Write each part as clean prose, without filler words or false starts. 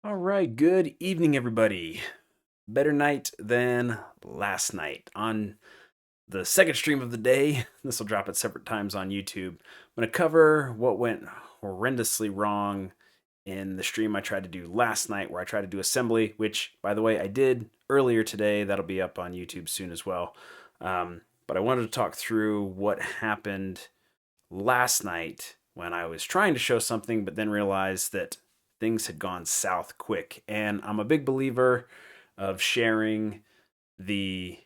All right, good evening, everybody. Better night than last night. On the second stream of the day, this will drop at separate times on YouTube. I'm going to cover what went horrendously wrong in the stream I tried to do last night, where I tried to do assembly, which, by the way, I did earlier today. That'll be up on YouTube soon as well. But I wanted to talk through what happened last night when I was trying to show something, but then realized that things had gone south quick. And I'm a big believer of sharing the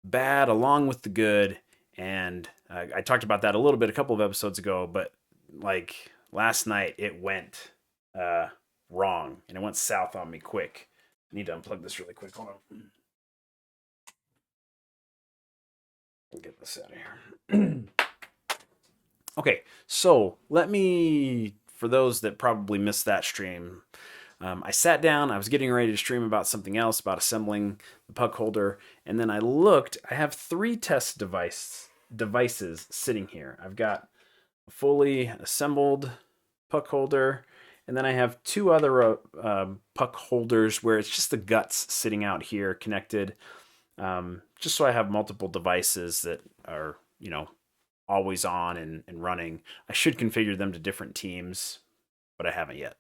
bad along with the good. And I talked about that a little bit a couple of episodes ago, but like last night, it went uh, wrong and it went south on me quick. I need to unplug this really quick. Hold on. I'll get this out of here. Okay, so let me, for those that probably missed that stream, I sat down, I was getting ready to stream about something else, about assembling the puck holder, and then I looked. I have three test devices sitting here. I've got a fully assembled puck holder, and then I have two other puck holders where it's just the guts sitting out here connected, just so I have multiple devices that are, always on and running. I should configure them to different teams, but I haven't yet.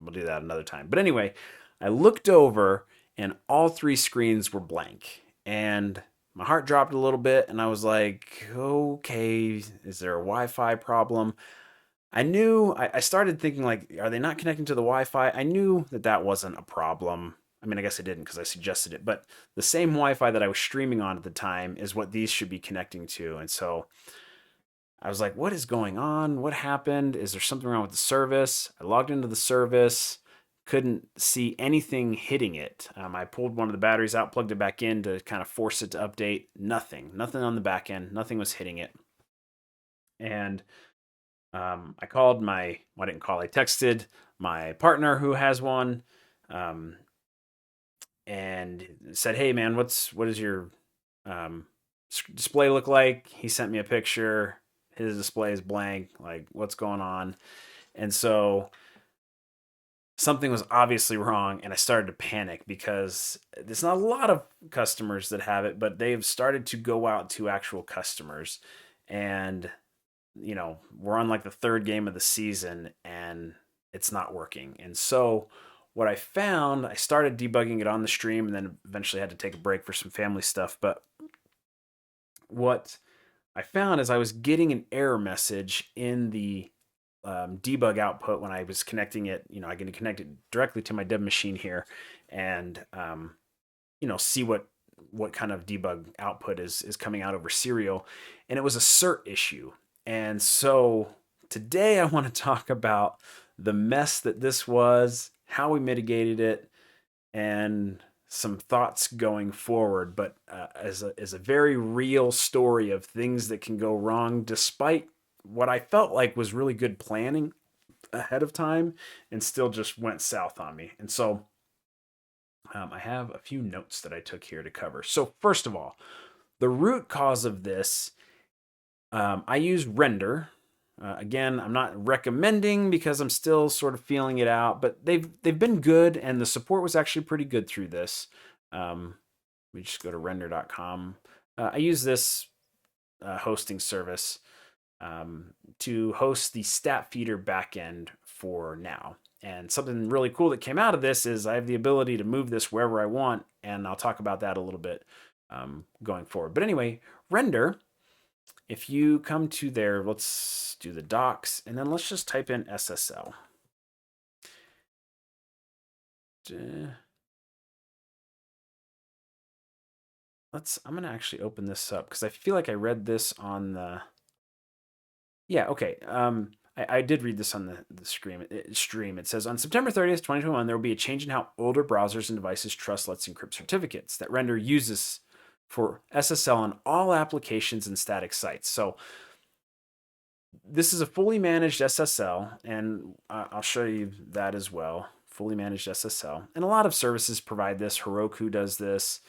We'll do that another time. But anyway, I looked over and all three screens were blank. And my heart dropped a little bit and I was like, okay, is there a Wi-Fi problem? I started thinking, like, are they not connecting to the Wi-Fi? I knew that that wasn't a problem. I mean, I guess I didn't because I suggested it, but the same Wi-Fi that I was streaming on at the time is what these should be connecting to. And so I was like, what is going on? What happened? Is there something wrong with the service? I logged into the service, couldn't see anything hitting it. I pulled one of the batteries out, plugged it back in to kind of force it to update. Nothing on the back end. Nothing was hitting it. And I called I didn't call, I texted my partner who has one, um, and said, hey man, what does your um, display look like? He sent me a picture. His display is blank. Like, what's going on? And so something was obviously wrong, and I started to panic because there's not a lot of customers that have it, but they've started to go out to actual customers. And, we're on like the third game of the season, and it's not working. And so what I found, I started debugging it on the stream and then eventually had to take a break for some family stuff. But what I found is I was getting an error message in the debug output when I was connecting it. I can connect it directly to my dev machine here, and see what kind of debug output is coming out over serial. And it was a cert issue. And so today I want to talk about the mess that this was, how we mitigated it, and some thoughts going forward. But as a very real story of things that can go wrong, despite what I felt like was really good planning ahead of time, and still just went south on me. And so I have a few notes that I took here to cover. So first of all, the root cause of this, I use render. Again, I'm not recommending because I'm still sort of feeling it out, but they've been good, and the support was actually pretty good through this. We just go to render.com. I use this hosting service to host the stat feeder backend for now. And something really cool that came out of this is I have the ability to move this wherever I want, and I'll talk about that a little bit going forward. But anyway, render, if you come to there, let's do the docs, and then let's just type in SSL. I'm going to actually open this up because I feel like I read this on the, yeah, okay. I did read this on the stream. It says on September 30th, 2021, there will be a change in how older browsers and devices trust Let's Encrypt certificates that Render uses for SSL on all applications and static sites. So this is a fully managed SSL, and I'll show you that as well. Fully managed SSL. And a lot of services provide this. Heroku does this.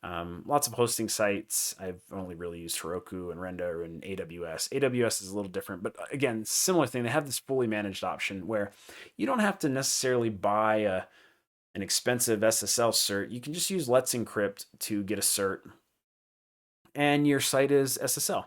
Lots of hosting sites. I've only really used Heroku and Render and AWS. AWS is a little different, but again, similar thing. They have this fully managed option where you don't have to necessarily buy an expensive SSL cert, you can just use Let's Encrypt to get a cert, and your site is SSL.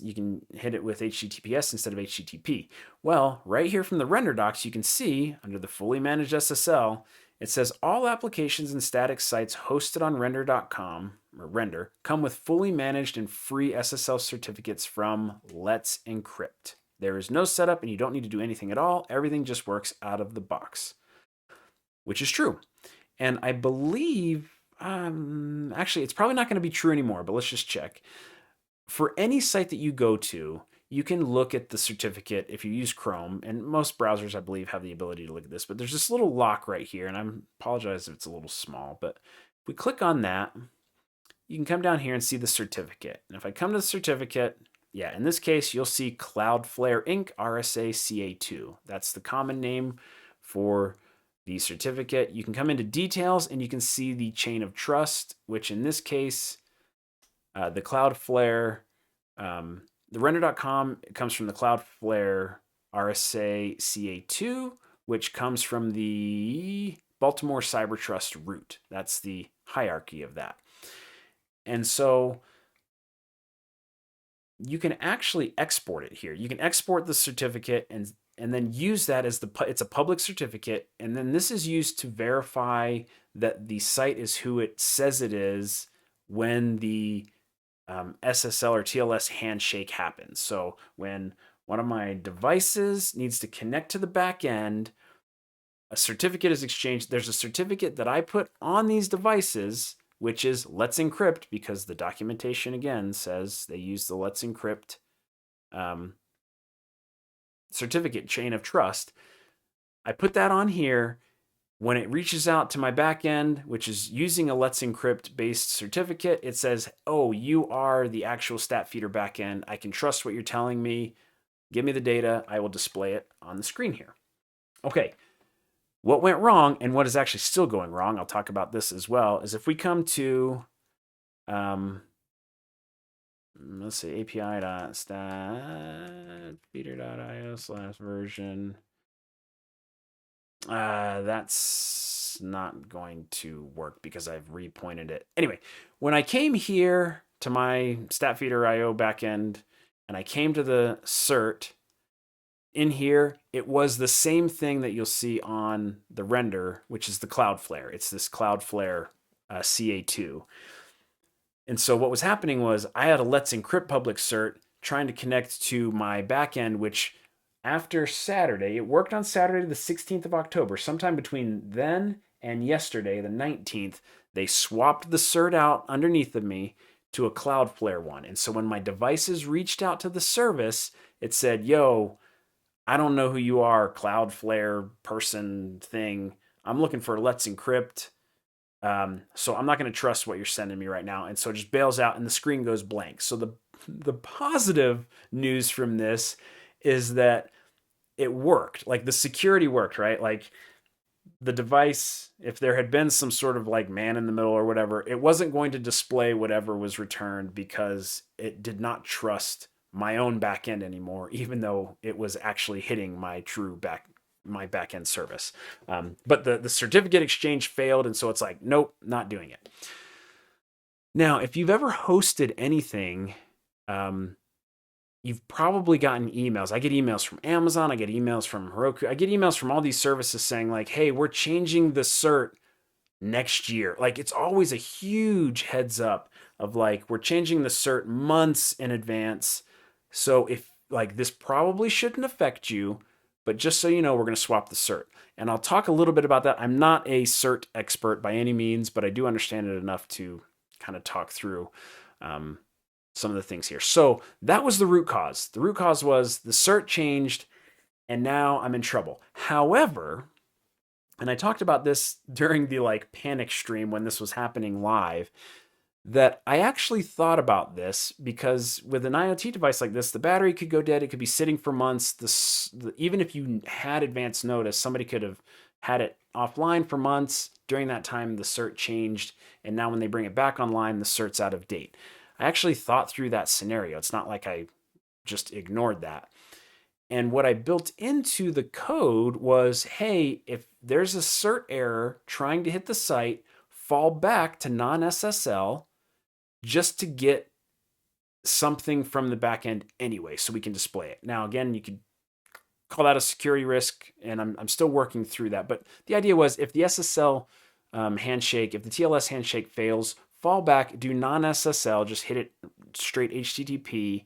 You can hit it with HTTPS instead of HTTP. Well, right here from the render docs, you can see under the fully managed SSL, it says all applications and static sites hosted on render.com or render come with fully managed and free SSL certificates from Let's Encrypt. There is no setup and you don't need to do anything at all. Everything just works out of the box, which is true. And I believe, actually, it's probably not going to be true anymore, but let's just check. For any site that you go to, you can look at the certificate if you use Chrome, and most browsers, I believe, have the ability to look at this, but there's this little lock right here, and I apologize if it's a little small, but if we click on that, you can come down here and see the certificate. And if I come to the certificate, yeah, in this case, you'll see Cloudflare Inc. RSA CA2. That's the common name for the certificate. You can come into details and you can see the chain of trust, which in this case, the Cloudflare, the render.com comes from the Cloudflare RSA CA2, which comes from the Baltimore Cyber Trust root. That's the hierarchy of that. And so you can actually export it here. You can export the certificate and then use that as it's a public certificate. And then this is used to verify that the site is who it says it is when the SSL or TLS handshake happens. So when one of my devices needs to connect to the back end, a certificate is exchanged. There's a certificate that I put on these devices, which is Let's Encrypt, because the documentation again says they use the Let's Encrypt certificate chain of trust. I put that on here. When it reaches out to my backend, which is using a Let's Encrypt based certificate, it says, oh, you are the actual StatFeeder backend. I can trust what you're telling me. Give me the data. I will display it on the screen here. Okay. What went wrong and what is actually still going wrong, I'll talk about this as well, is if we come to, let's see, api.statfeeder.io/version. That's not going to work because I've repointed it. Anyway, when I came here to my StatFeeder.io backend and I came to the cert, in here, it was the same thing that you'll see on the render, which is the Cloudflare. It's this Cloudflare CA2. And so what was happening was I had a Let's Encrypt public cert trying to connect to my backend, which after Saturday, it worked on Saturday the 16th of October. Sometime between then and yesterday, the 19th, they swapped the cert out underneath of me to a Cloudflare one. And so when my devices reached out to the service, it said, yo, I don't know who you are, Cloudflare person thing. I'm looking for Let's Encrypt. So I'm not going to trust what you're sending me right now. And so it just bails out and the screen goes blank. So the positive news from this is that it worked. Like the security worked, right? Like the device, if there had been some sort of like man in the middle or whatever, it wasn't going to display whatever was returned because it did not trust my own backend anymore, even though it was actually hitting my my backend service. But the certificate exchange failed, and so it's like, nope, not doing it. Now, if you've ever hosted anything, you've probably gotten emails. I get emails from Amazon, I get emails from Heroku, I get emails from all these services saying like, hey, we're changing the cert next year. Like it's always a huge heads up of like, we're changing the cert months in advance. So if like this probably shouldn't affect you, but just so you know, we're going to swap the cert. And I'll talk a little bit about that. I'm not a cert expert by any means, but I do understand it enough to kind of talk through some of the things here. So that was the root cause. The root cause was the cert changed and now I'm in trouble. However, and I talked about this during the like panic stream when this was happening live, that I actually thought about this because with an IoT device like this, the battery could go dead. It could be sitting for months. Even if you had advance notice, somebody could have had it offline for months. During that time, the cert changed. And now when they bring it back online, the cert's out of date. I actually thought through that scenario. It's not like I just ignored that. And what I built into the code was, hey, if there's a cert error trying to hit the site, fall back to non-SSL just to get something from the backend anyway, so we can display it. Now, again, you could call that a security risk, and I'm still working through that. But the idea was, if the SSL handshake, if the TLS handshake fails, fall back, do non-SSL, just hit it straight HTTP,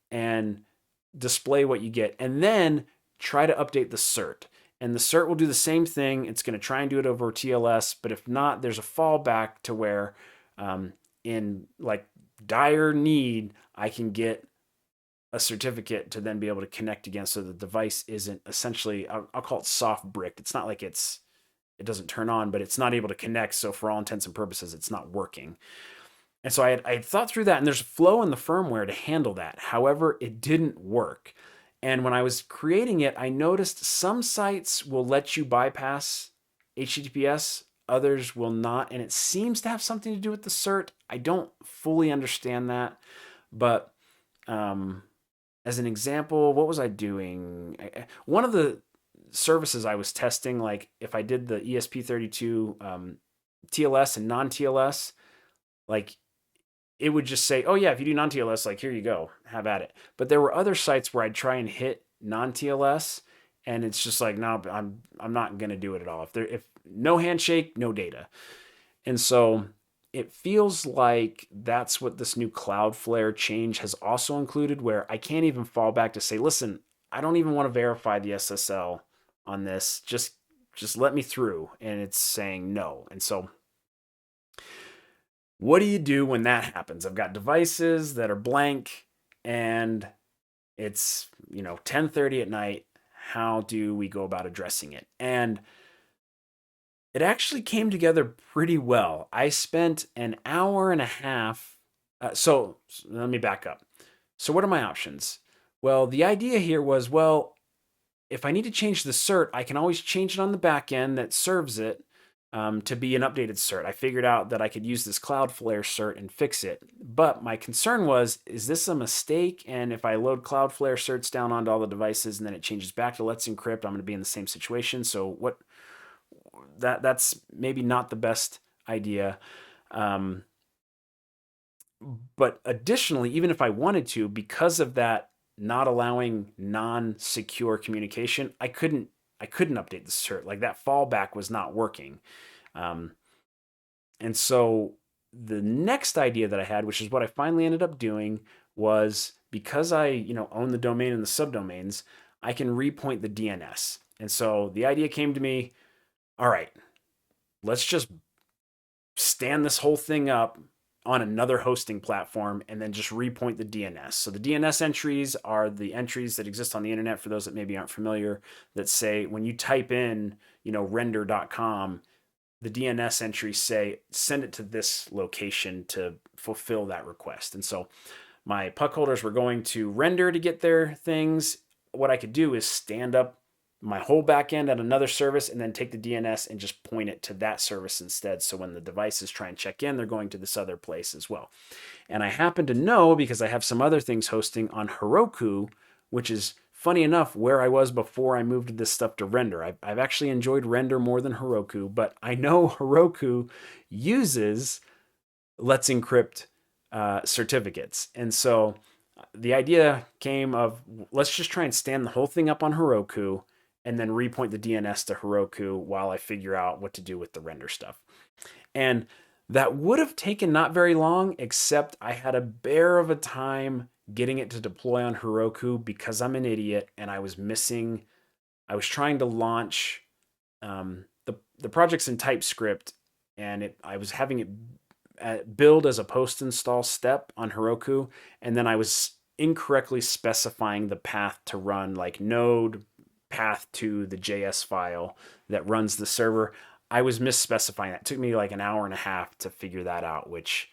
and display what you get, and then try to update the cert. And the cert will do the same thing. It's going to try and do it over TLS, but if not, there's a fallback to where, in like dire need, I can get a certificate to then be able to connect again, so the device isn't essentially, I'll call it soft bricked. It's not like it doesn't turn on, but it's not able to connect. So for all intents and purposes, it's not working. And so I had thought through that, and there's a flow in the firmware to handle that. However, it didn't work. And when I was creating it, I noticed some sites will let you bypass HTTPS, others will not. And it seems to have something to do with the cert. I don't fully understand that. But as an example, what was I doing? One of the services I was testing, like if I did the ESP32 TLS and non-TLS, like it would just say, oh yeah, if you do non-TLS, like here you go, have at it. But there were other sites where I'd try and hit non-TLS, and it's just like, no, I'm not gonna do it at all. If no handshake, no data. And so it feels like that's what this new Cloudflare change has also included, where I can't even fall back to say, listen, I don't even want to verify the SSL on this. Just let me through. And it's saying no. And so what do you do when that happens? I've got devices that are blank, and it's 10:30 at night. How do we go about addressing it? And it actually came together pretty well. I spent an hour and a half. So let me back up. So what are my options? Well, the idea here was, well, if I need to change the cert, I can always change it on the back end that serves it to be an updated cert. I figured out that I could use this Cloudflare cert and fix it. But my concern was, is this a mistake? And if I load Cloudflare certs down onto all the devices and then it changes back to Let's Encrypt, I'm going to be in the same situation. So that's maybe not the best idea. But additionally, even if I wanted to, because of that not allowing non-secure communication, I couldn't update the cert. Like that fallback was not working. And so the next idea that I had, which is what I finally ended up doing, was because I own the domain and the subdomains, I can repoint the DNS. And so the idea came to me, all right, let's just stand this whole thing up on another hosting platform and then just repoint the DNS. So the DNS entries are the entries that exist on the internet, for those that maybe aren't familiar, that say when you type in, render.com, the DNS entries say, send it to this location to fulfill that request. And so my puck holders were going to render to get their things. What I could do is stand up my whole backend at another service and then take the DNS and just point it to that service instead. So when the devices try and check in, they're going to this other place as well. And I happen to know, because I have some other things hosting on Heroku, which is funny enough where I was before I moved this stuff to Render. I've actually enjoyed Render more than Heroku, but I know Heroku uses Let's Encrypt certificates. And so the idea came of, let's just try and stand the whole thing up on Heroku and then repoint the DNS to Heroku while I figure out what to do with the render stuff. And that would have taken not very long, except I had a bear of a time getting it to deploy on Heroku because I'm an idiot and I was trying to launch the project's in TypeScript, and I was having it build as a post install step on Heroku, and then I was incorrectly specifying the path to run, like node path to the JS file that runs the server. I was misspecifying that. It took me like an hour and a half to figure that out, which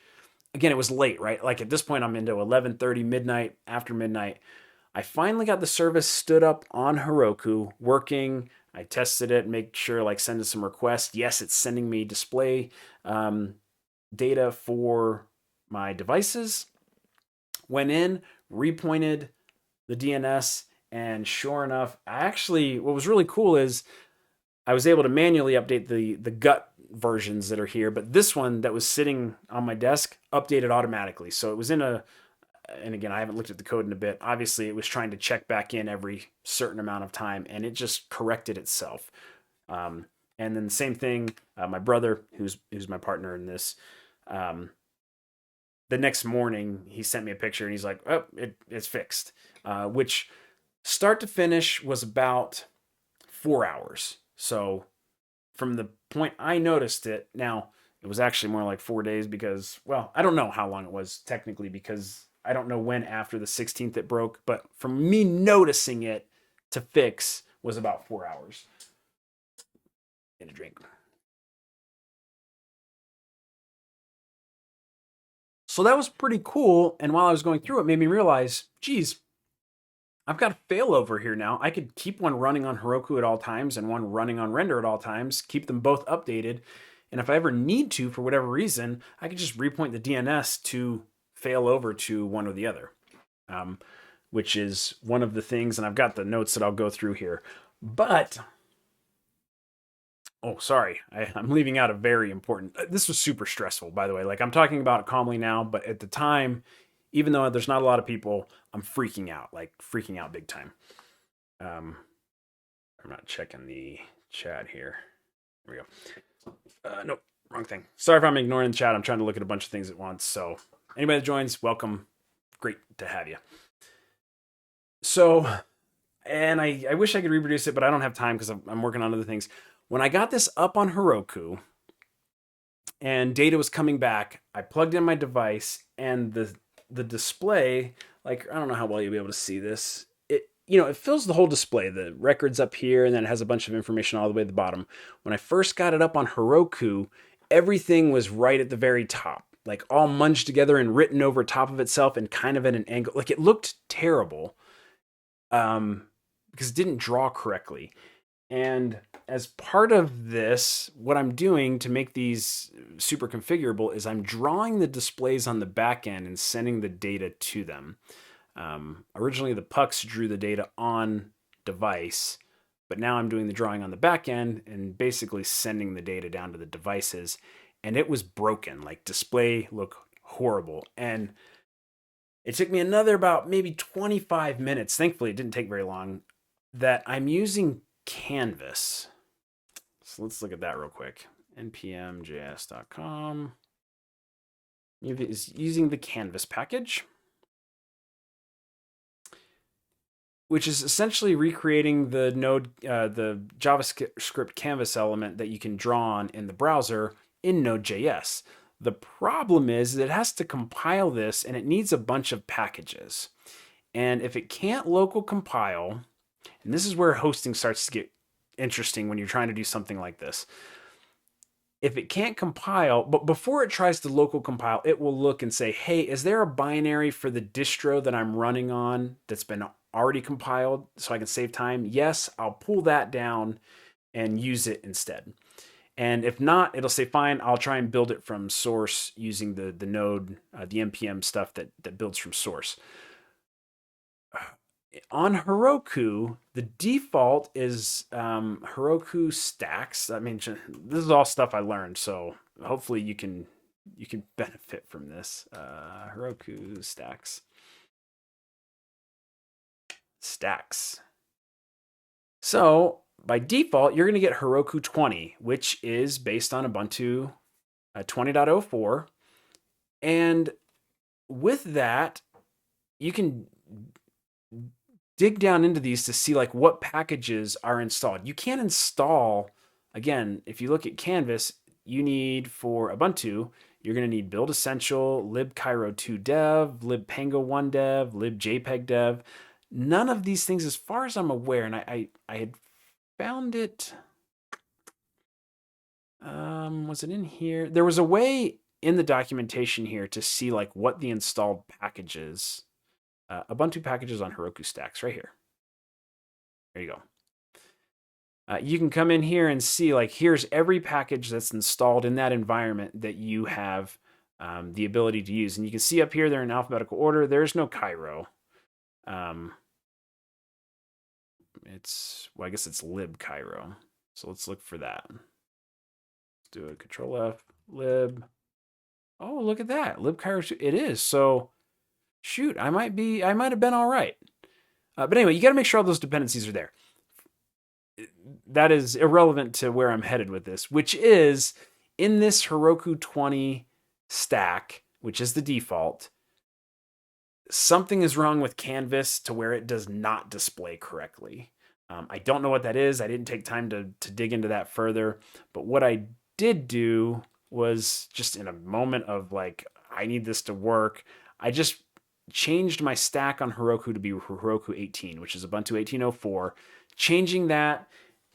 again, it was late, right? Like at this point I'm into 11:30 midnight, after midnight. I finally got the service stood up on Heroku working. I tested it, make sure like send it some requests. Yes, it's sending me display data for my devices. Went in, repointed the DNS, and sure enough, what was really cool is I was able to manually update the gut versions that are here, but this one that was sitting on my desk updated automatically. So it was and again, I haven't looked at the code in a bit. Obviously, it was trying to check back in every certain amount of time, and it just corrected itself. And then the same thing, my brother, who's my partner in this, the next morning he sent me a picture and he's like, "Oh, it's fixed," which start to finish was about 4 hours. So from the point I noticed it, now it was actually more like 4 days because, well, I don't know how long it was technically because I don't know when after the 16th it broke, but from me noticing it to fix was about 4 hours. Get a drink. So that was pretty cool. And while I was going through it, made me realize, geez, I've got a failover here now. I could keep one running on Heroku at all times and one running on Render at all times, keep them both updated. And if I ever need to, for whatever reason, I could just repoint the DNS to fail over to one or the other, which is one of the things. And I've got the notes that I'll go through here. But, oh, sorry, I'm leaving out a very important. This was super stressful, by the way. Like, I'm talking about it calmly now, but at the time, even though there's not a lot of people, I'm freaking out, like freaking out big time. I'm not checking the chat here. Here we go. Nope, wrong thing. Sorry if I'm ignoring the chat. I'm trying to look at a bunch of things at once. So anybody that joins, welcome. Great to have you. So, and I wish I could reproduce it, but I don't have time because I'm working on other things. When I got this up on Heroku and data was coming back, I plugged in my device and the display, like, I don't know how well you'll be able to see this. It fills the whole display. The record's up here, and then it has a bunch of information all the way at the bottom. When I first got it up on Heroku, everything was right at the very top, like all munged together and written over top of itself and kind of at an angle. Like, it looked terrible because it didn't draw correctly. And as part of this, what I'm doing to make these super configurable is I'm drawing the displays on the back end and sending the data to them. Originally, the pucks drew the data on device, but now I'm doing the drawing on the back end and basically sending the data down to the devices. And it was broken, like display looked horrible. And it took me another about maybe 25 minutes. Thankfully, it didn't take very long. That I'm using Canvas. So let's look at that real quick. npmjs.com is using the Canvas package, which is essentially recreating the the JavaScript Canvas element that you can draw on in the browser in Node.js. The problem is that it has to compile this and it needs a bunch of packages. And if it can't local compile, and this is where hosting starts to get interesting when you're trying to do something like this. If it can't compile, but before it tries to local compile, it will look and say, hey, is there a binary for the distro that I'm running on that's been already compiled so I can save time? Yes, I'll pull that down and use it instead. And if not, it'll say, fine, I'll try and build it from source using the node, the npm stuff that builds from source. On Heroku, the default is Heroku stacks. I mean, this is all stuff I learned, so hopefully you can benefit from this. Heroku stacks. So by default, you're going to get Heroku 20, which is based on Ubuntu 20.04. And with that, you can dig down into these to see like what packages are installed. You can't install, again, if you look at Canvas, you need for Ubuntu, you're going to need build essential, libcairo2 dev, libpango1 dev, libjpeg dev. None of these things, as far as I'm aware, and I had found it, was it in here? There was a way in the documentation here to see like what the installed packages, Ubuntu packages on Heroku stacks right here. There you go. You can come in here and see like here's every package that's installed in that environment that you have the ability to use. And you can see up here they're in alphabetical order. There's no Cairo. well, I guess it's libcairo. So let's look for that. Let's do a Control F, lib. Oh, look at that. libcairo, it is. So shoot, I might have been all right. But anyway, you got to make sure all those dependencies are there. That is irrelevant to where I'm headed with this, which is in this Heroku 20 stack, which is the default, something is wrong with Canvas to where it does not display correctly. I don't know what that is. I didn't take time to dig into that further. But what I did do was just in a moment of like, I need this to work, I just changed my stack on Heroku to be Heroku 18, which is Ubuntu 18.04, changing that,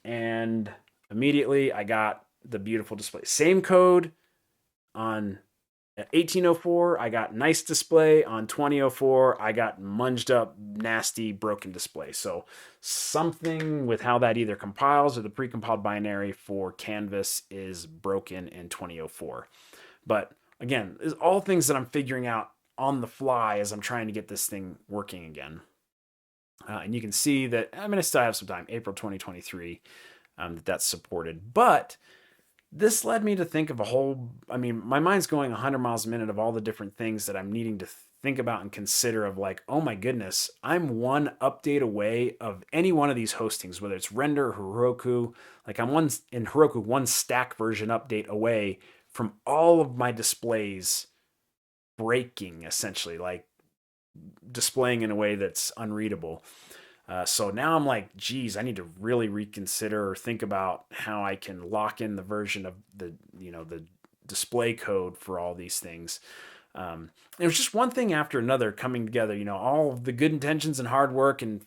and immediately I got the beautiful display. Same code on 18.04, I got nice display. On 20.04, I got munged up, nasty, broken display. So something with how that either compiles or the precompiled binary for Canvas is broken in 20.04. But again, it's all things that I'm figuring out on the fly as I'm trying to get this thing working again. And you can see that I'm going to still have some time, April 2023, that's supported. But this led me to think of my mind's going 100 miles a minute of all the different things that I'm needing to think about and consider of like, oh my goodness, I'm one update away of any one of these hostings, whether it's Render or Heroku. Like I'm one stack version update away from all of my displays breaking, essentially, like displaying in a way that's unreadable. So now I'm like, geez, I need to really reconsider or think about how I can lock in the version of the display code for all these things. It was just one thing after another coming together, all of the good intentions and hard work and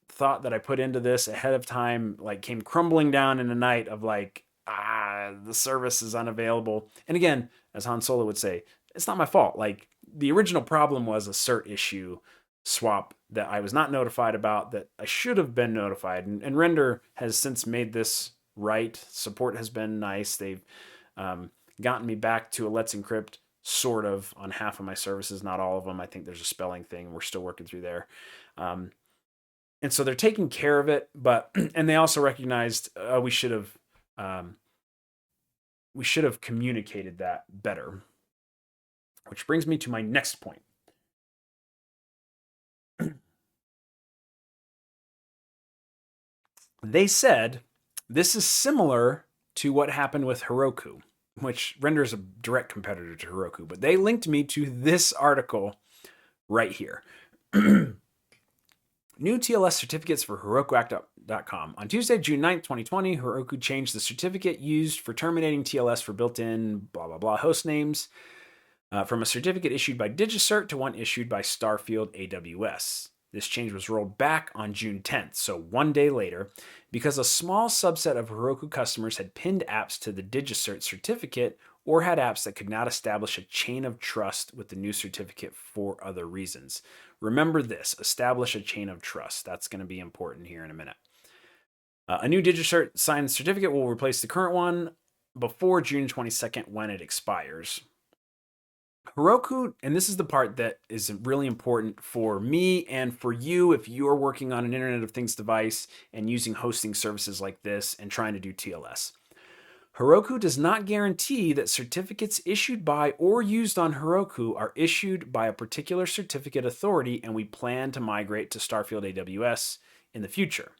thought that I put into this ahead of time, like came crumbling down in a night of like, the service is unavailable. And again, as Han Solo would say, it's not my fault. Like the original problem was a cert issue swap that I was not notified about that I should have been notified. And Render has since made this right. Support has been nice. They've gotten me back to a Let's Encrypt sort of on half of my services, not all of them. I think there's a spelling thing. We're still working through there. And so they're taking care of it, and they also recognized we should have communicated that better. Which brings me to my next point. They said this is similar to what happened with Heroku, which Render is a direct competitor to Heroku, but they linked me to this article right here. New TLS certificates for HerokuAct.com. On Tuesday, June 9th, 2020, Heroku changed the certificate used for terminating TLS for built-in blah, blah, blah host names from a certificate issued by DigiCert to one issued by Starfield AWS. This change was rolled back on June 10th, so one day later, because a small subset of Heroku customers had pinned apps to the DigiCert certificate or had apps that could not establish a chain of trust with the new certificate for other reasons. Remember this, establish a chain of trust. That's going to be important here in a minute. A new DigiCert signed certificate will replace the current one before June 22nd when it expires. Heroku, and this is the part that is really important for me and for you if you're working on an Internet of Things device and using hosting services like this and trying to do TLS. Heroku does not guarantee that certificates issued by or used on Heroku are issued by a particular certificate authority, and we plan to migrate to Starfield AWS in the future.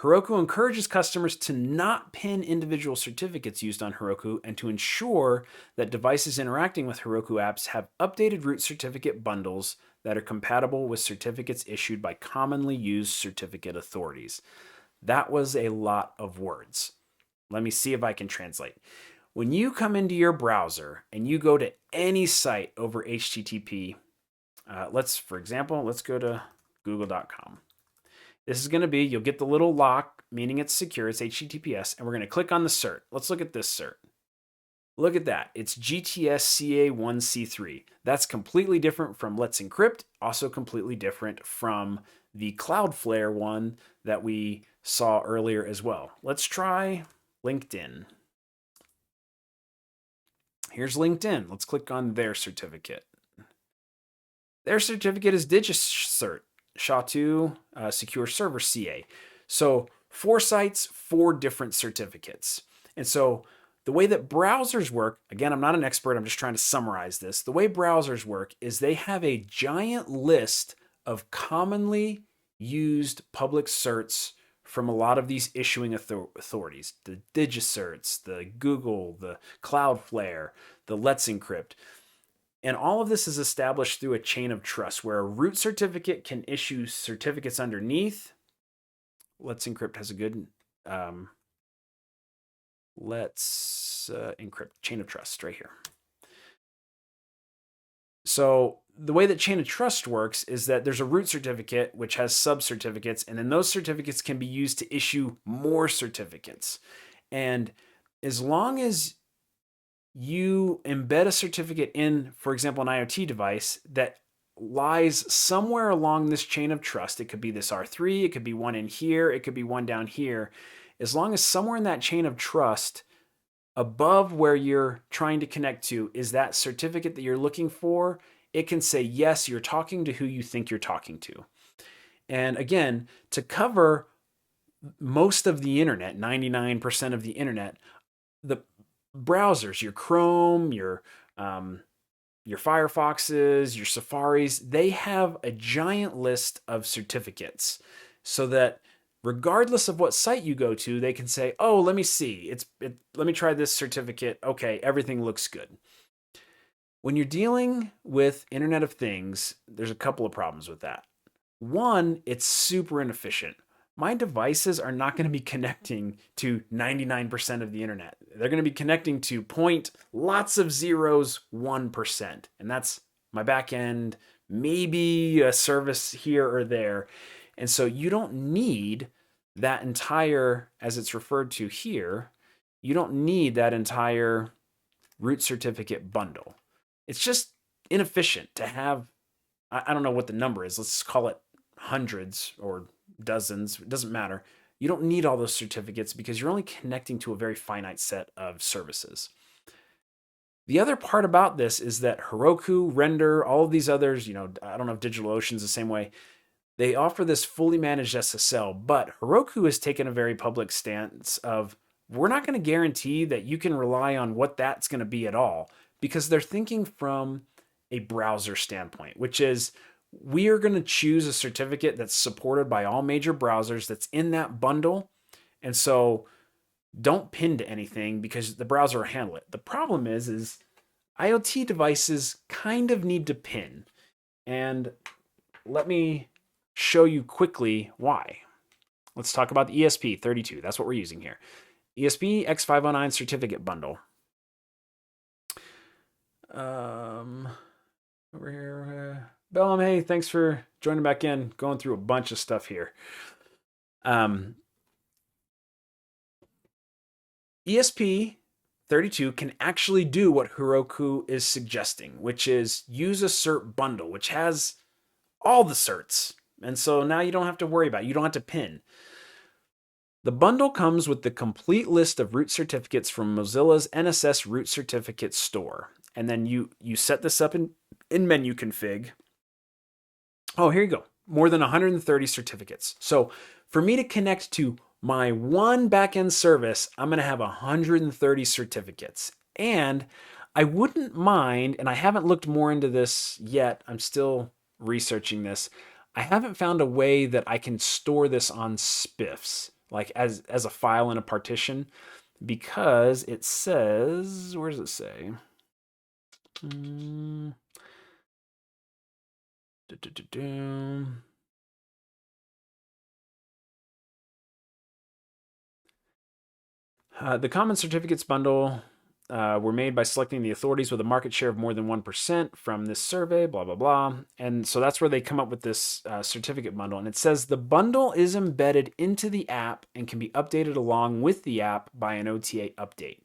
Heroku encourages customers to not pin individual certificates used on Heroku and to ensure that devices interacting with Heroku apps have updated root certificate bundles that are compatible with certificates issued by commonly used certificate authorities. That was a lot of words. Let me see if I can translate. When you come into your browser and you go to any site over HTTP, for example, let's go to google.com. This is going to be, you'll get the little lock, meaning it's secure, it's HTTPS, and we're going to click on the cert. Let's look at this cert. Look at that. It's GTS CA1C3. That's completely different from Let's Encrypt, also completely different from the Cloudflare one that we saw earlier as well. Let's try LinkedIn. Here's LinkedIn. Let's click on their certificate. Their certificate is DigiCert. SHA-2 Secure Server CA. So 4 sites, 4 different certificates. And so the way that browsers work, again, I'm not an expert, I'm just trying to summarize this. The way browsers work is they have a giant list of commonly used public certs from a lot of these issuing authorities, the DigiCerts, the Google, the Cloudflare, the Let's Encrypt. And all of this is established through a chain of trust where a root certificate can issue certificates underneath. Let's Encrypt has a good Let's encrypt chain of trust right here. So the way that chain of trust works is that there's a root certificate which has sub-certificates, and then those certificates can be used to issue more certificates. And as long as you embed a certificate in, for example, an IoT device that lies somewhere along this chain of trust, it could be this R3, it could be one in here, it could be one down here. As long as somewhere in that chain of trust above where you're trying to connect to is that certificate that you're looking for, it can say, yes, you're talking to who you think you're talking to. And again, to cover most of the internet, 99% of the internet, the browsers, your Chrome, your Firefoxes, your Safaris, they have a giant list of certificates so that regardless of what site you go to, they can say, oh, let me see. Let me try this certificate. Okay, everything looks good. When you're dealing with Internet of Things, there's a couple of problems with that. One, it's super inefficient. My devices are not going to be connecting to 99% of the internet. They're going to be connecting to lots of zeros, 1%. And that's my backend, maybe a service here or there. And so you don't need that entire, as it's referred to here, you don't need that entire root certificate bundle. It's just inefficient to have, I don't know what the number is. Let's call it hundreds or dozens. It doesn't matter. You don't need all those certificates because you're only connecting to a very finite set of services. The other part about this is that Heroku, Render, all of these others, I don't know if DigitalOcean's the same way. They offer this fully managed SSL, but Heroku has taken a very public stance of we're not going to guarantee that you can rely on what that's going to be at all, because they're thinking from a browser standpoint, which is we are going to choose a certificate that's supported by all major browsers that's in that bundle. And so don't pin to anything because the browser will handle it. The problem is IoT devices kind of need to pin. And let me show you quickly why. Let's talk about the ESP32. That's what we're using here. ESP X509 certificate bundle. Over here. Bellum, hey, thanks for joining back in. Going through a bunch of stuff here. ESP32 can actually do what Heroku is suggesting, which is use a cert bundle, which has all the certs. And so now you don't have to worry about it. You don't have to pin. The bundle comes with the complete list of root certificates from Mozilla's NSS root certificate store. And then you set this up in menu config. Oh, here you go. More than 130 certificates. So for me to connect to my one backend service, I'm going to have 130 certificates. And I wouldn't mind, and I haven't looked more into this yet. I'm still researching this. I haven't found a way that I can store this on spiffs, like as a file in a partition, because it says, where does it say? The common certificates bundle were made by selecting the authorities with a market share of more than 1% from this survey, blah, blah, blah. And so that's where they come up with this certificate bundle. And it says the bundle is embedded into the app and can be updated along with the app by an OTA update.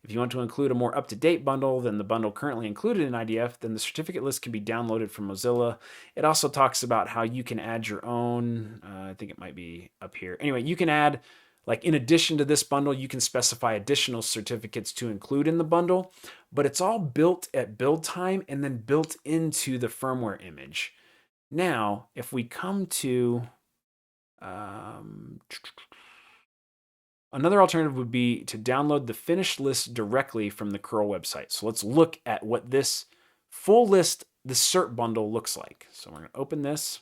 If you want to include a more up-to-date bundle than the bundle currently included in IDF, then the certificate list can be downloaded from Mozilla. It also talks about how you can add your own, I think it might be up here. Anyway, you can add, like in addition to this bundle, you can specify additional certificates to include in the bundle, but it's all built at build time and then built into the firmware image. Now, if we come to Um, Another alternative would be to download the finished list directly from the curl website. So let's look at what this full list, the Cert Bundle, looks like. So we're going to open this.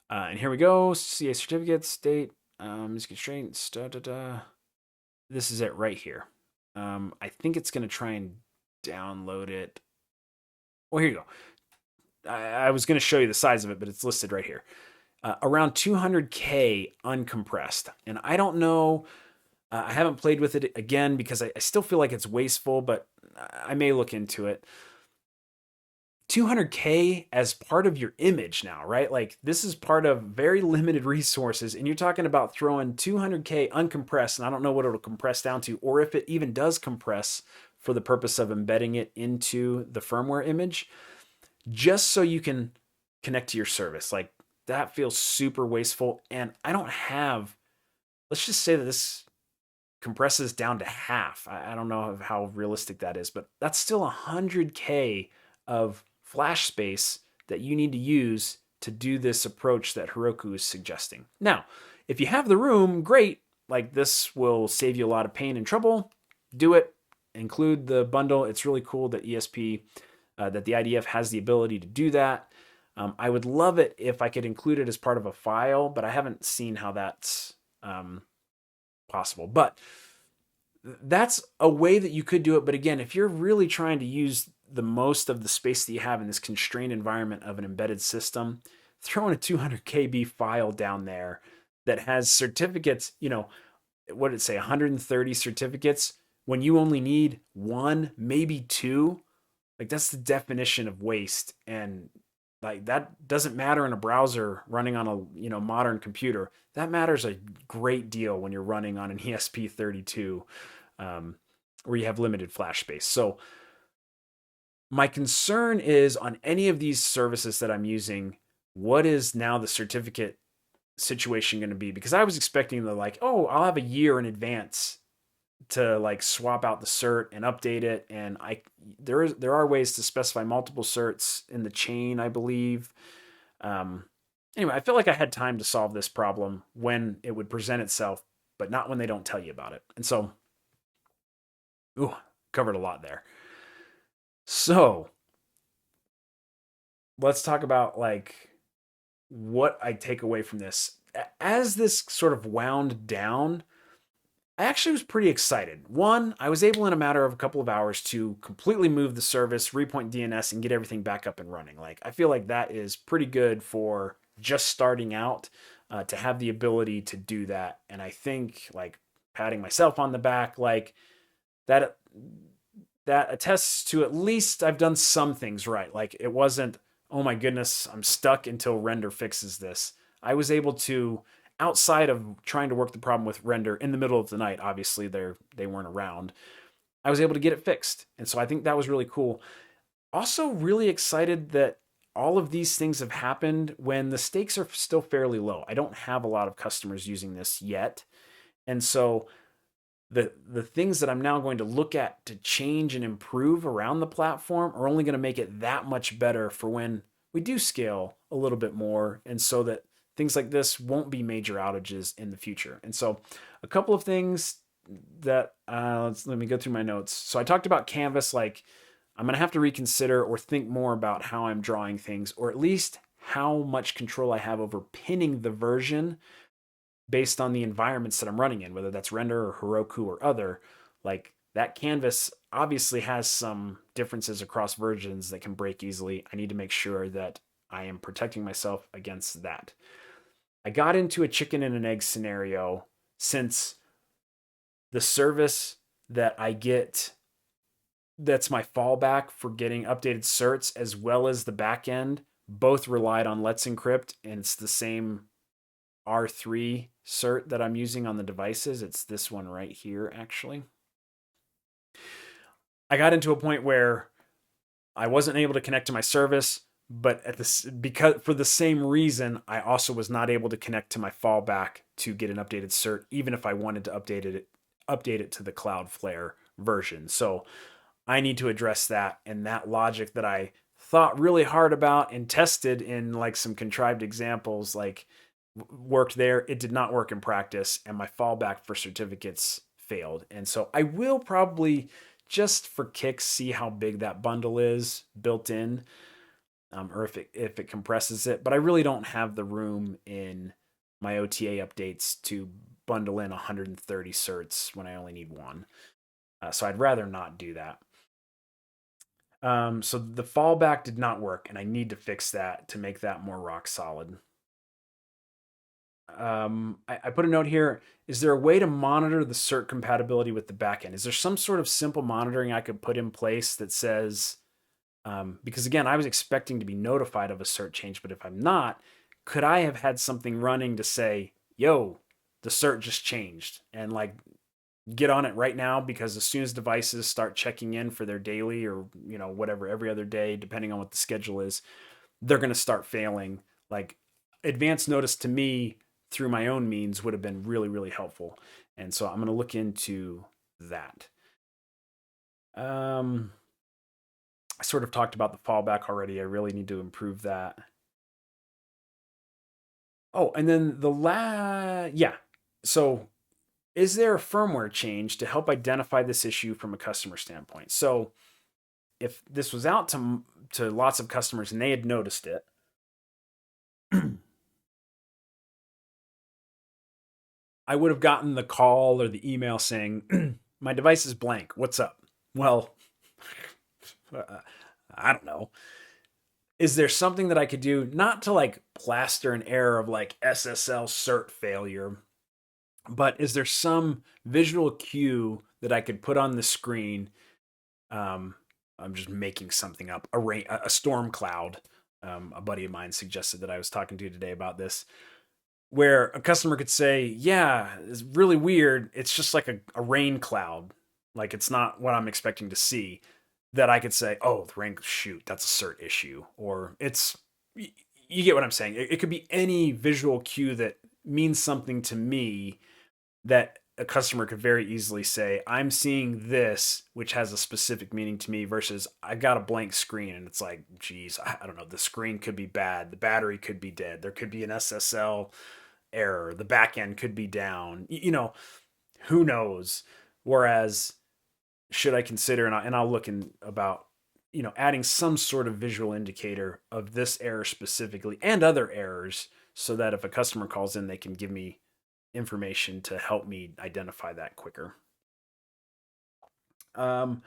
And here we go. CA certificates, date, music constraints, This is it right here. I think it's going to try and download it. Well, here you go. I was going to show you the size of it, but it's listed right here. Around 200K uncompressed. And I don't know. I haven't played with it again because I still feel like it's wasteful, but I may look into it. 200K as part of your image now, right? Like this is part of very limited resources, and you're talking about throwing 200K uncompressed, and I don't know what it'll compress down to, or if it even does compress for the purpose of embedding it into the firmware image, just so you can connect to your service. Like that feels super wasteful, and I don't have, let's just say that this compresses down to half. I don't know how realistic that is, but that's still 100K of flash space that you need to use to do this approach that Heroku is suggesting. Now, if you have the room, great. Like this will save you a lot of pain and trouble. Do it. Include the bundle. It's really cool that that the IDF has the ability to do that. I would love it if I could include it as part of a file, but I haven't seen how that's possible. But that's a way that you could do it. But again, if you're really trying to use the most of the space that you have in this constrained environment of an embedded system, throwing a 200 KB file down there that has certificates, what did it say, 130 certificates, when you only need one, maybe two, like that's the definition of waste. And like that doesn't matter in a browser running on a modern computer. That matters a great deal when you're running on an ESP32 where you have limited flash space. So my concern is on any of these services that I'm using, what is now the certificate situation going to be? Because I was expecting I'll have a year in advance to like swap out the cert and update it. And there are ways to specify multiple certs in the chain, I believe. Anyway, I feel like I had time to solve this problem when it would present itself, but not when they don't tell you about it. And so, covered a lot there. So let's talk about like what I take away from this. As this sort of wound down, I actually was pretty excited. One, I was able in a matter of a couple of hours to completely move the service, repoint DNS, and get everything back up and running. Like I feel like that is pretty good for just starting out to have the ability to do that. And I think like patting myself on the back, like that attests to at least I've done some things right. Like it wasn't, oh my goodness, I'm stuck until render fixes this. I was able to, outside of trying to work the problem with render in the middle of the night, obviously they weren't around, I was able to get it fixed. And so I think that was really cool. Also really excited that all of these things have happened when the stakes are still fairly low. I don't have a lot of customers using this yet. And so the things that I'm now going to look at to change and improve around the platform are only going to make it that much better for when we do scale a little bit more, and so that things like this won't be major outages in the future. And so a couple of things that let me go through my notes. So I talked about Canvas, like I'm going to have to reconsider or think more about how I'm drawing things, or at least how much control I have over pinning the version based on the environments that I'm running in, whether that's render or Heroku or other. Like that canvas obviously has some differences across versions that can break easily. I need to make sure that I am protecting myself against that. I got into a chicken and an egg scenario since the service that I get that's my fallback for getting updated certs as well as the backend both relied on Let's Encrypt, and it's the same R3 cert that I'm using on the devices. It's this one right here, actually. I got into a point where I wasn't able to connect to my service, but because for the same reason, I also was not able to connect to my fallback to get an updated cert, even if I wanted to update it to the Cloudflare version. So I need to address that, and that logic that I thought really hard about and tested in like some contrived examples, like worked there. It did not work in practice, and my fallback for certificates failed. And so I will probably, just for kicks, see how big that bundle is built in, or if it compresses it. But I really don't have the room in my OTA updates to bundle in 130 certs when I only need one. So I'd rather not do that. So the fallback did not work, and I need to fix that to make that more rock solid. I put a note here. Is there a way to monitor the cert compatibility with the backend? Is there some sort of simple monitoring I could put in place that says, because again, I was expecting to be notified of a cert change, but if I'm not, could I have had something running to say, yo, the cert just changed, and like get on it right now, because as soon as devices start checking in for their daily or whatever every other day, depending on what the schedule is, they're going to start failing. Like advance notice to me through my own means would have been really, really helpful. And so I'm going to look into that. I sort of talked about the fallback already. I really need to improve that. Oh, and then yeah. So is there a firmware change to help identify this issue from a customer standpoint? So if this was out to lots of customers and they had noticed it, I would have gotten the call or the email saying, my device is blank. What's up? Well, I don't know. Is there something that I could do, not to like plaster an error of like SSL cert failure, but is there some visual cue that I could put on the screen? I'm just making something up. A storm cloud. A buddy of mine suggested that I was talking to today about this, where a customer could say, yeah, it's really weird. It's just like a rain cloud. Like it's not what I'm expecting to see. That I could say, oh, the rain, shoot, that's a cert issue. Or you get what I'm saying. It could be any visual cue that means something to me, that a customer could very easily say, I'm seeing this, which has a specific meaning to me, versus I've got a blank screen and it's like, geez, I don't know. The screen could be bad. The battery could be dead. There could be an SSL error. The backend could be down. Who knows? Whereas, should I consider, and I'll look in about, adding some sort of visual indicator of this error specifically and other errors, so that if a customer calls in, they can give me information to help me identify that quicker. How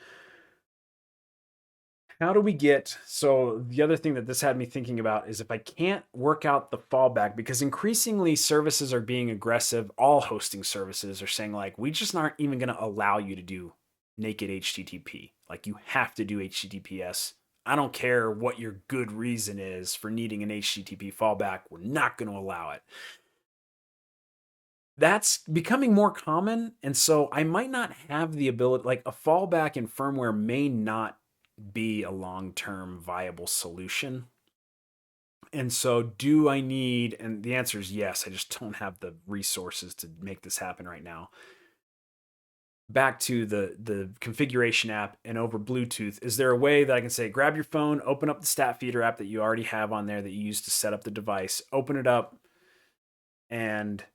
do we get, so the other thing that this had me thinking about is if I can't work out the fallback, because increasingly services are being aggressive, all hosting services are saying like, we just aren't even going to allow you to do naked HTTP. Like you have to do HTTPS. I don't care what your good reason is for needing an HTTP fallback. We're not going to allow it. That's becoming more common. And so I might not have the ability, like a fallback in firmware may not be a long-term viable solution. And so do I need, and the answer is yes, I just don't have the resources to make this happen right now. Back to the configuration app and over Bluetooth, is there a way that I can say, grab your phone, open up the StatFeeder app that you already have on there that you use to set up the device, open it up, and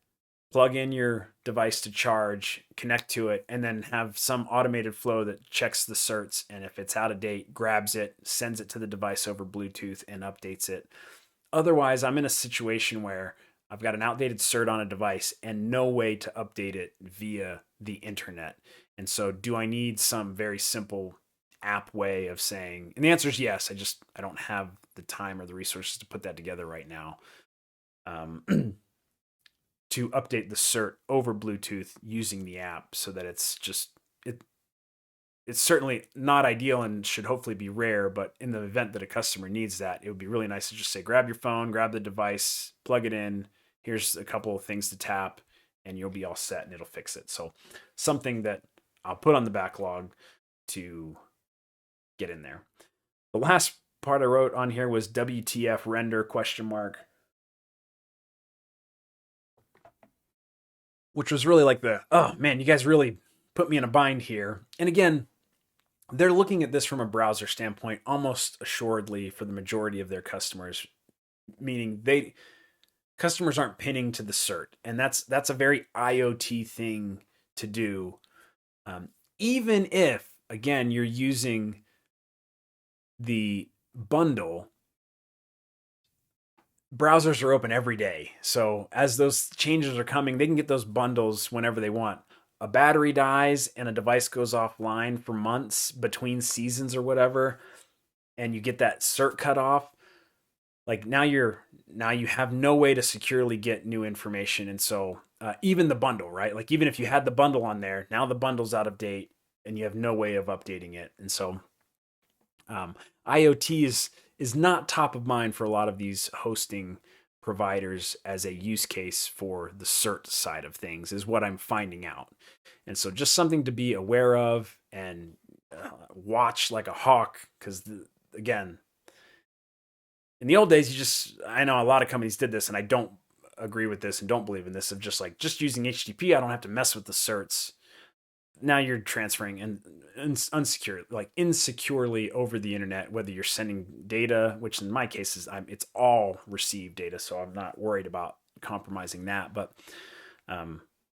plug in your device to charge, connect to it, and then have some automated flow that checks the certs, and if it's out of date, grabs it, sends it to the device over Bluetooth, and updates it. Otherwise, I'm in a situation where I've got an outdated cert on a device and no way to update it via the internet. And so do I need some very simple app way of saying, and the answer is yes, I don't have the time or the resources to put that together right now. To update the cert over Bluetooth using the app, so that it's certainly not ideal and should hopefully be rare, but in the event that a customer needs that, it would be really nice to just say, grab your phone, grab the device, plug it in, here's a couple of things to tap, and you'll be all set and it'll fix it. So something that I'll put on the backlog to get in there. The last part I wrote on here was WTF render ? Which was really like oh man, you guys really put me in a bind here. And again, they're looking at this from a browser standpoint almost assuredly for the majority of their customers, meaning customers aren't pinning to the cert, and that's a very IoT thing to do. Um, Even if, again, you're using the bundle, browsers are open every day. So as those changes are coming, they can get those bundles whenever they want. A battery dies and a device goes offline for months between seasons or whatever, and you get that cert cut off. Like now you have no way to securely get new information, and so even the bundle, right? Like even if you had the bundle on there, now the bundle's out of date and you have no way of updating it, and so um, IoT is not top of mind for a lot of these hosting providers as a use case for the cert side of things, is what I'm finding out. And so just something to be aware of and watch like a hawk, because again, in the old days, I know a lot of companies did this, and I don't agree with this and don't believe in this, of just using HTTP. I don't have to mess with the certs. Now you're transferring and unsecure, like insecurely over the internet, whether you're sending data, which in my case it's all received data, so I'm not worried about compromising that. But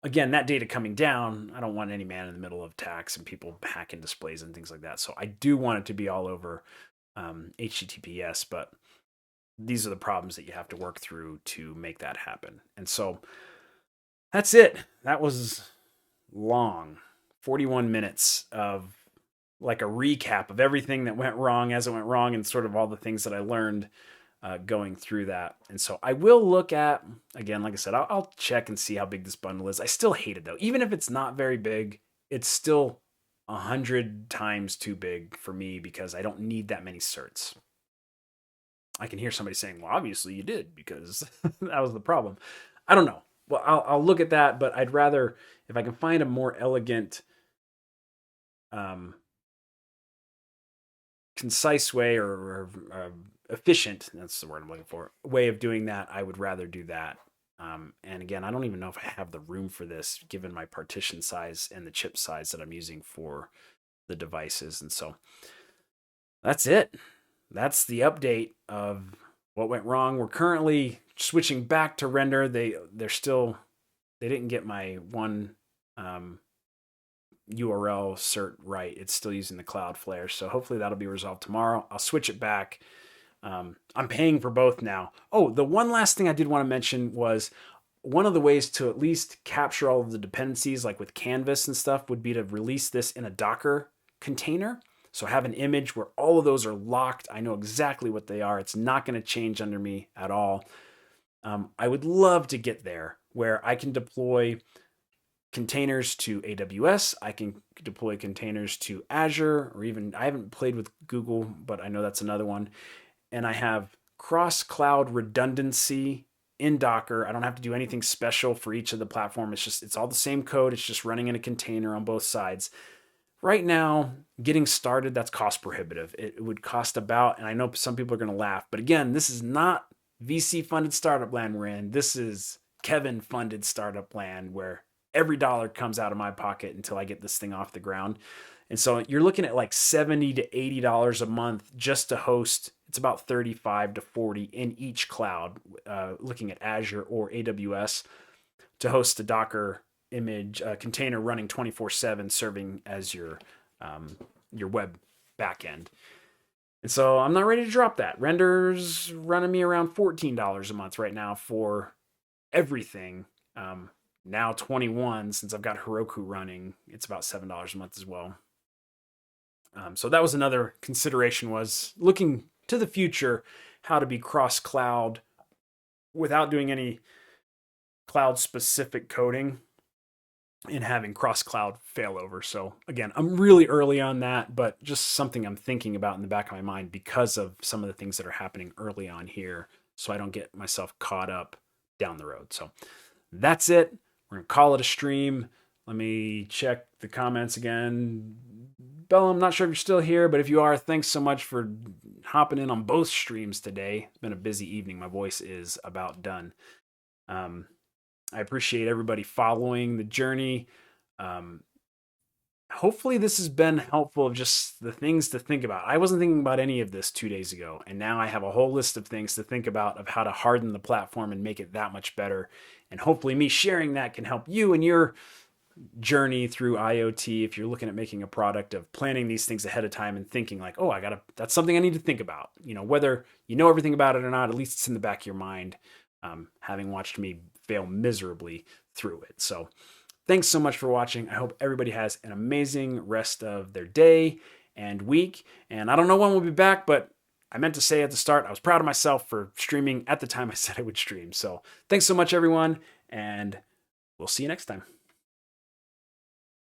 again, that data coming down, I don't want any man in the middle of attacks and people hacking displays and things like that. So I do want it to be all over HTTPS, but these are the problems that you have to work through to make that happen. And so that's it. That was long. 41 minutes of like a recap of everything that went wrong as it went wrong, and sort of all the things that I learned going through that. And so I will look at, again, like I said, I'll check and see how big this bundle is. I still hate it though. Even if it's not very big, it's still 100 times too big for me because I don't need that many certs. I can hear somebody saying, well, obviously you did because that was the problem. I don't know. Well, I'll look at that, but I'd rather, if I can find a more elegant, concise way or efficient, that's the word I'm looking for, way of doing that, I would rather do that. And again, I don't even know if I have the room for this given my partition size and the chip size that I'm using for the devices. And so that's it. That's the update of what went wrong. We're currently switching back to render. They didn't get my one URL cert right. It's still using the Cloudflare, so hopefully that'll be resolved tomorrow. I'll switch it back. I'm paying for both now. Oh, the one last thing I did want to mention was one of the ways to at least capture all of the dependencies, like with Canvas and stuff, would be to release this in a Docker container. So have an image where all of those are locked. I know exactly what they are. It's not going to change under me at all. I would love to get there where I can deploy containers to AWS. I can deploy containers to Azure, or even, I haven't played with Google, but I know that's another one. And I have cross-cloud redundancy in Docker. I don't have to do anything special for each of the platform. It's all the same code. It's just running in a container on both sides. Right now, getting started, that's cost prohibitive. It would cost about, and I know some people are going to laugh, but again, this is not VC funded startup land we're in. This is Kevin funded startup land where every dollar comes out of my pocket until I get this thing off the ground. And so you're looking at like $70 to $80 a month just to host. It's about 35 to 40 in each cloud, looking at Azure or AWS, to host a Docker image container running 24/7, serving as your web backend. And so I'm not ready to drop that. Render's running me around $14 a month right now for everything. Now 21 since I've got Heroku running. It's about $7 a month as well. So that was another consideration, was looking to the future, how to be cross-cloud without doing any cloud-specific coding and having cross-cloud failover. So again, I'm really early on that, but just something I'm thinking about in the back of my mind because of some of the things that are happening early on here, so I don't get myself caught up down the road. So that's it. We're going to call it a stream. Let me check the comments again. Bella, I'm not sure if you're still here, but if you are, thanks so much for hopping in on both streams today. It's been a busy evening. My voice is about done. I appreciate everybody following the journey. hopefully this has been helpful of just the things to think about. I wasn't thinking about any of this 2 days ago, and now I have a whole list of things to think about of how to harden the platform and make it that much better. And hopefully me sharing that can help you in your journey through IoT. If you're looking at making a product, of planning these things ahead of time and thinking like, oh, that's something I need to think about. Whether you know everything about it or not, at least it's in the back of your mind, having watched me fail miserably through it. So thanks so much for watching. I hope everybody has an amazing rest of their day and week. And I don't know when we'll be back, but I meant to say at the start, I was proud of myself for streaming at the time I said I would stream. So thanks so much, everyone, and we'll see you next time.